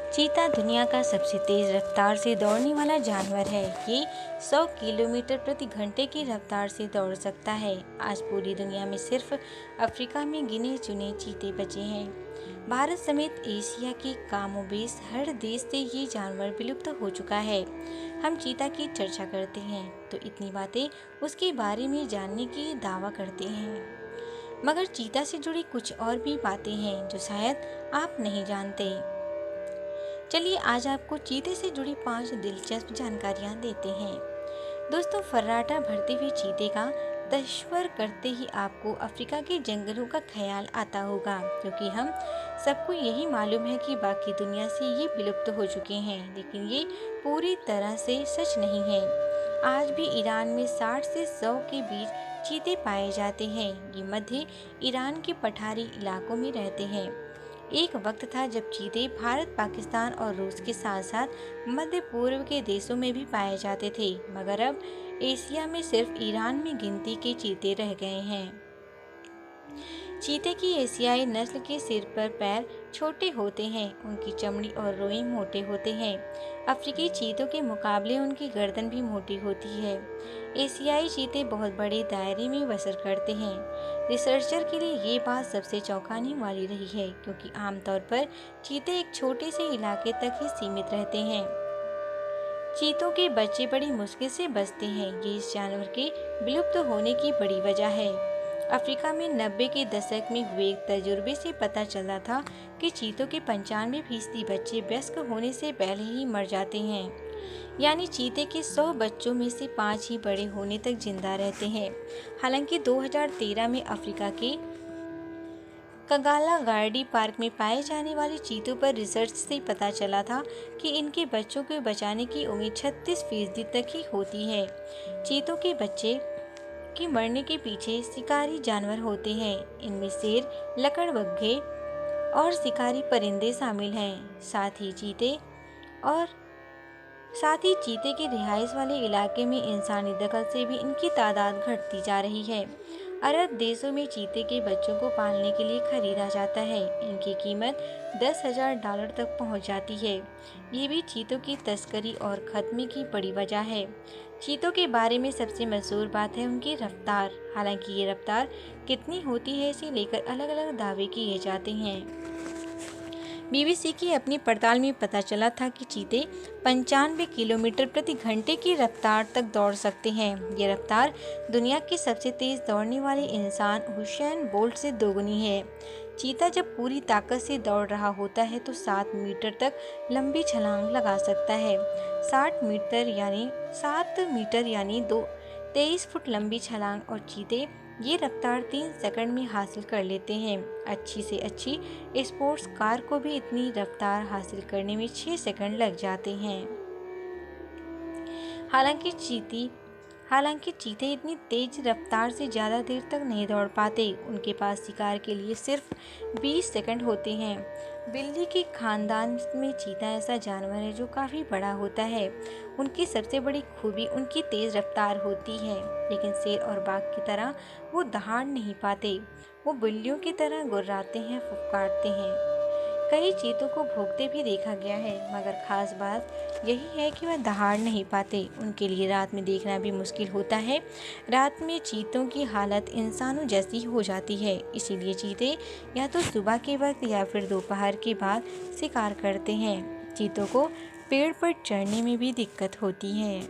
चीता दुनिया का सबसे तेज रफ्तार से दौड़ने वाला जानवर है। ये 100 किलोमीटर प्रति घंटे की रफ्तार से दौड़ सकता है। आज पूरी दुनिया में सिर्फ अफ्रीका में गिने चुने चीते बचे हैं। भारत समेत एशिया के कमोबेश हर देश से ये जानवर विलुप्त हो चुका है। हम चीता की चर्चा करते हैं तो इतनी बातें उसके बारे में जानने की दावा करते हैं, मगर चीता से जुड़ी कुछ और भी बातें हैं जो शायद आप नहीं जानते। चलिए आज आपको चीते से जुड़ी 5 दिलचस्प जानकारियां देते हैं। दोस्तों, फर्राटा भरते हुए चीते का तस्वर करते ही आपको अफ्रीका के जंगलों का ख्याल आता होगा, क्योंकि हम सबको यही मालूम है कि बाकी दुनिया से ये विलुप्त हो चुके हैं, लेकिन ये पूरी तरह से सच नहीं है। आज भी ईरान में 60 से 100 के बीच चीते पाए जाते हैं। ये मध्य ईरान के पठारी इलाकों में रहते हैं। एक वक्त था जब चीते भारत, पाकिस्तान और रूस के साथ साथ मध्य पूर्व के देशों में भी पाए जाते थे, मगर अब एशिया में सिर्फ ईरान में गिनती के चीते रह गए हैं। चीते की एशियाई नस्ल के सिर पर पैर छोटे होते हैं, उनकी चमड़ी और रोए मोटे होते हैं। अफ्रीकी चीतों के मुकाबले उनकी गर्दन भी मोटी होती है। एशियाई चीते बहुत बड़े दायरे में बसर करते हैं। रिसर्चर के लिए ये बात सबसे चौंकाने वाली रही है, क्योंकि आमतौर पर चीते एक छोटे से इलाके तक ही सीमित रहते हैं। चीतों के बच्चे बड़ी मुश्किल से बचते हैं। ये इस जानवर के विलुप्त होने की बड़ी वजह है। अफ्रीका में 90 के दशक में हुए एक तजुर्बे से पता चला था कि चीतों के 95% बच्चे वयस्क होने से पहले ही मर जाते हैं। यानी चीते के 100 बच्चों में से 5 ही बड़े होने तक जिंदा रहते हैं। हालांकि 2013 में अफ्रीका के कंगाला गार्डी पार्क में पाए जाने वाले चीतों पर रिसर्च से पता चला था कि इनके बच्चों को बचाने की उम्मीद 36% तक ही होती है। चीतों के बच्चे के मरने के पीछे शिकारी जानवर होते हैं। इनमें शेर, लकड़बग्घे और शिकारी परिंदे शामिल हैं। साथ ही चीते के रिहाइश वाले इलाके में इंसानी दखल से भी इनकी तादाद घटती जा रही है। अरब देशों में चीते के बच्चों को पालने के लिए खरीदा जाता है। इनकी कीमत $10,000 तक पहुंच जाती है। ये भी चीतों की तस्करी और खत्मे की बड़ी वजह है। चीतों के बारे में सबसे मशहूर बात है उनकी रफ्तार। हालांकि ये रफ्तार कितनी होती है, इसे लेकर अलग अलग दावे किए जाते हैं। BBC की अपनी पड़ताल में पता चला था कि चीते 95 किलोमीटर प्रति घंटे की रफ्तार तक दौड़ सकते हैं। ये रफ्तार दुनिया के सबसे तेज दौड़ने वाले इंसान हुसैन बोल्ट से दोगुनी है। चीता जब पूरी ताकत से दौड़ रहा होता है तो 7 मीटर तक लंबी छलांग लगा सकता है। 7 मीटर यानी 23 फुट लंबी छलांग और चीते ये रफ्तार 3 सेकंड में हासिल कर लेते हैं। अच्छी से अच्छी स्पोर्ट्स कार को भी इतनी रफ्तार हासिल करने में 6 सेकंड लग जाते हैं। हालांकि चीते इतनी तेज रफ्तार से ज़्यादा देर तक नहीं दौड़ पाते। उनके पास शिकार के लिए सिर्फ 20 सेकंड होते हैं। बिल्ली के खानदान में चीता ऐसा जानवर है जो काफ़ी बड़ा होता है। उनकी सबसे बड़ी खूबी उनकी तेज़ रफ्तार होती है, लेकिन शेर और बाघ की तरह वो दहाड़ नहीं पाते। वो बिल्लियों की तरह गुर्राते हैं, फुफकारते हैं। कई चीतों को भौंकते भी देखा गया है, मगर खास बात यही है कि वह दहाड़ नहीं पाते। उनके लिए रात में देखना भी मुश्किल होता है। रात में चीतों की हालत इंसानों जैसी हो जाती है, इसीलिए चीते या तो सुबह के वक्त या फिर दोपहर के बाद शिकार करते हैं। चीतों को पेड़ पर चढ़ने में भी दिक्कत होती है।